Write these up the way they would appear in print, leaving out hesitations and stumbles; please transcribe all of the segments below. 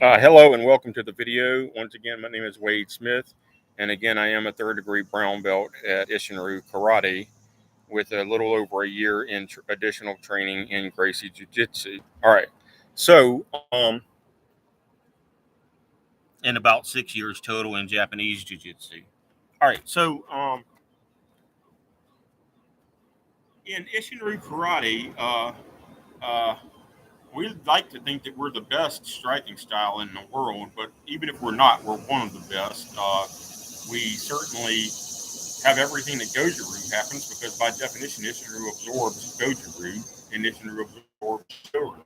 Hello and welcome to the video. Once again, my name is Wade Smith, and again, I am a third-degree brown belt at Isshinryu Karate with a little over a year in additional training in Gracie Jiujitsu. All right, so and about 6 years total in Japanese Jiu-Jitsu. All right, so in Isshinryu Karate, uh, we like to think that we're the best striking style in the world, but even if we're not, we're one of the best. We certainly have everything that Goju-Ryu happens because by definition, Isshinryu absorbs Goju-Ryu and Isshinryu absorbs Shorin.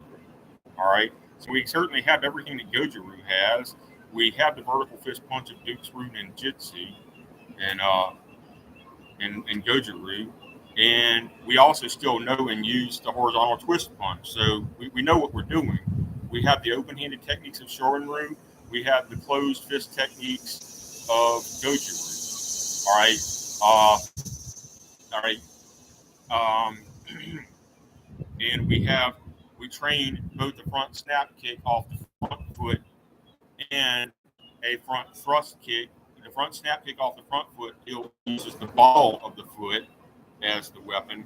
All right, so we certainly have everything that Goju-Ryu has. We have the vertical fist punch of Duke's Root and Jitsu, and Goju-Ryu, and we also still know and use the horizontal twist punch. So we know what we're doing. We have the open-handed techniques of Shorin-Ryu. We have the closed fist techniques of Goju-Ryu. All right. All right. Um, and we train both the front snap kick off the front foot and a front thrust kick. The front snap kick off the front foot uses the ball of the foot as the weapon.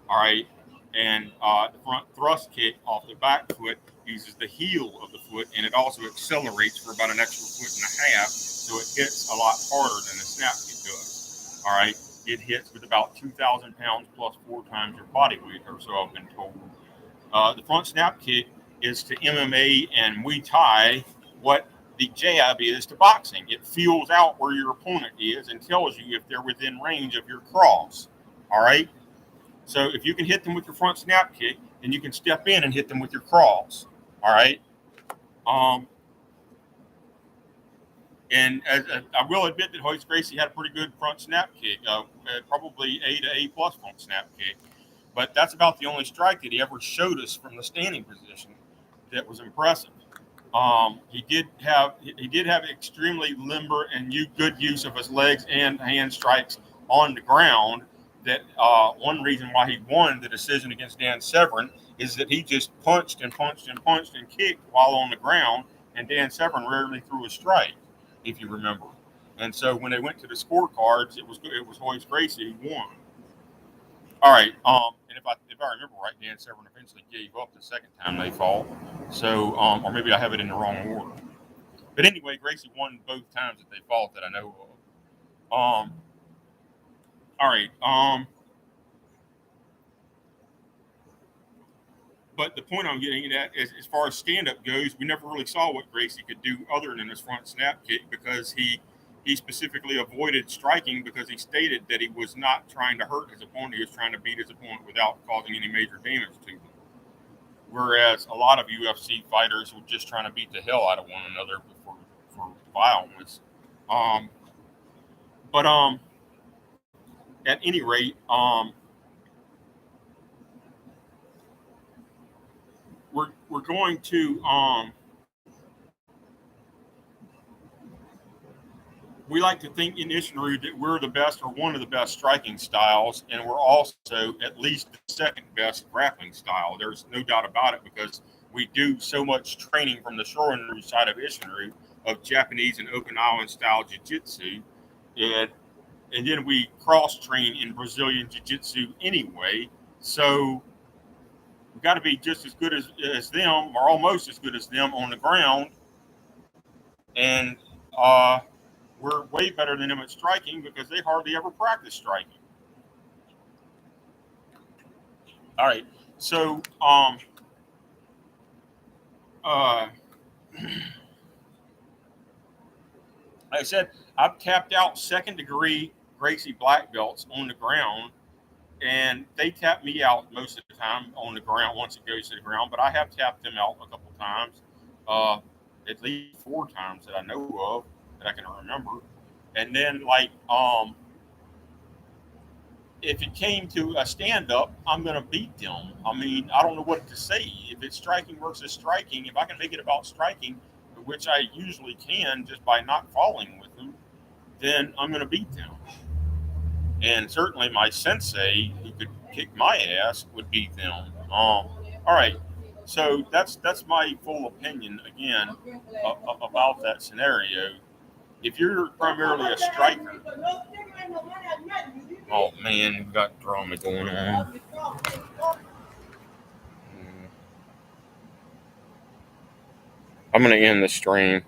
All right. And the front thrust kick off the back foot uses the heel of the foot, and it also accelerates for about an extra foot and a half, so it hits a lot harder than the snap kick does. All right. It hits with about 2,000 pounds plus 4 times your body weight, or so I've been told. The front snap kick is to MMA and Muay Thai what the jab is to boxing. It feels out where your opponent is and tells you if they're within range of your cross. All right. So if you can hit them with your front snap kick, then you can step in and hit them with your cross. All right. And I will admit that Hoist Gracie had a pretty good front snap kick, probably A to A plus front snap kick. But that's about the only strike that he ever showed us from the standing position that was impressive. He did have extremely limber and good use of his legs and hand strikes on the ground. That one reason why he won the decision against Dan Severn is that he just punched and punched and punched and kicked while on the ground, and Dan Severn rarely threw a strike, if you remember. And so when they went to the scorecards, it was Hoist Gracie who won. All right. And if I remember right, Dan Severn eventually gave up the second time they fought. So, or maybe I have it in the wrong order. But anyway, Gracie won both times that they fought that I know of. All right. But the point I'm getting at is, as far as stand-up goes, we never really saw what Gracie could do other than his front snap kick because he specifically avoided striking because he stated that he was not trying to hurt his opponent. He was trying to beat his opponent without causing any major damage to them. Whereas a lot of UFC fighters were just trying to beat the hell out of one another for violence. But at any rate, we're going to we like to think in Isshinryu that we're the best or one of the best striking styles, and we're also at least the second best grappling style. There's no doubt about it because we do so much training from the Shorin-Ryu side of Isshinryu of Japanese and Okinawan style jiu-jitsu, and then we cross-train in Brazilian jiu-jitsu anyway. So we've got to be just as good as them, or almost as good as them on the ground, and we're way better than them at striking because they hardly ever practice striking. All right, so like I said, I've tapped out second degree Gracie black belts on the ground, and they tap me out most of the time on the ground once it goes to the ground. But I have tapped them out a couple times, at least 4 times that I know of that I can remember. And then if it came to a stand up, I'm gonna beat them. I mean, I don't know what to say. If it's striking versus striking, if I can make it about striking, which I usually can just by not falling with them, then I'm gonna beat them. And certainly my sensei, who could kick my ass, would beat them. All right. So that's my full opinion again about that scenario. If you're primarily a striker, oh man, we've got drama going on. I'm going to end the stream.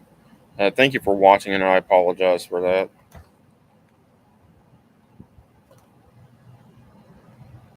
Thank you for watching, and I apologize for that.